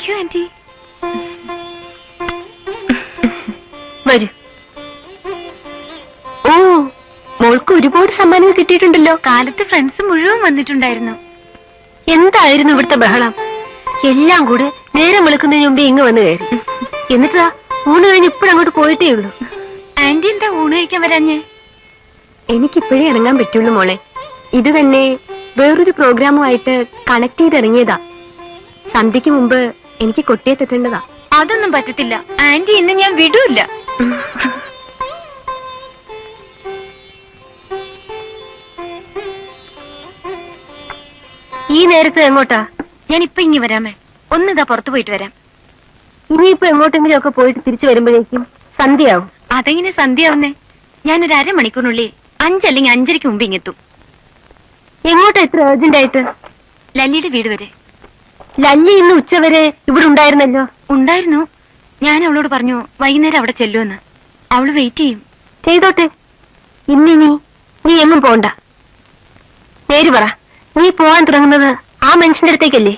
Thank you aunty. വരൂ. ഓ, മോൾക്ക് ഒരുപാട് സമ്മാനങ്ങൾ കിട്ടിയിട്ടുണ്ടല്ലോ. കാലത്ത് ഫ്രണ്ട്സ് മുഴുവൻ വന്നിട്ടുണ്ടായിരുന്നു. എന്തായിരുന്നു ഇവിടുത്തെ ബഹളം? എല്ലാം കൂടെ നേരം വെളുക്കുന്നതിന് മുമ്പേ ഇങ്ങ് വന്നു കയറി. എന്നിട്ടാ ഊണ് കഴിഞ്ഞ് ഇപ്പോഴങ്ങോട്ട് പോയിട്ടേ ഉള്ളൂ. ആന്റി എന്താ ഊണ് കഴിക്കാൻ വരാഞ്ഞേ? എനിക്കിപ്പോഴേ ഇറങ്ങാൻ പറ്റുള്ളൂ മോളെ. ഇത് തന്നെ വേറൊരു പ്രോഗ്രാമുമായിട്ട് കണക്ട് ചെയ്തിറങ്ങിയതാ. സന്ധ്യക്ക് മുമ്പ് എനിക്ക് കൊട്ടിയത്തെത്തേണ്ടതാ. അതൊന്നും പറ്റത്തില്ല ആന്റി, ഇന്ന് ഞാൻ വിടൂല്ല. ഈ നേരത്ത് എങ്ങോട്ടാ? ഞാൻ ഇപ്പൊ ഇങ്ങി വരാമേ. ഒന്നിതാ പുറത്തു പോയിട്ട് വരാം. ഇനിയിപ്പോ എങ്ങോട്ടെങ്കിലും ഒക്കെ പോയിട്ട് തിരിച്ചു വരുമ്പോഴേക്കും സന്ധ്യയാവും. അതെങ്ങനെ സന്ധ്യയാവുന്നേ? ഞാനൊരു അരമണിക്കൂറിനുള്ളിൽ 5 അല്ലെങ്കിൽ 5:30 മുമ്പ് ഇങ്ങെത്തും. എങ്ങോട്ടാ ഇത്ര അർജന്റ് ആയിട്ട്? ലല്ലിയുടെ വീട് വരെ. ലല്ലി ഇന്ന് ഉച്ചവരെ ഇവിടെ ഉണ്ടായിരുന്നല്ലോ. ഉണ്ടായിരുന്നു. ഞാൻ അവളോട് പറഞ്ഞു വൈകുന്നേരം അവിടെ ചെല്ലുമെന്ന്. അവള് വെയിറ്റ് ചെയ്യും. ചെയ്തോട്ടെ. ഇന്നിനി നീ എങ്ങും പോണ്ട. നേര് പറ, നീ പോവാൻ തുടങ്ങുന്നത് ആ മനുഷ്യന്റെ അടുത്തേക്കല്ലേ?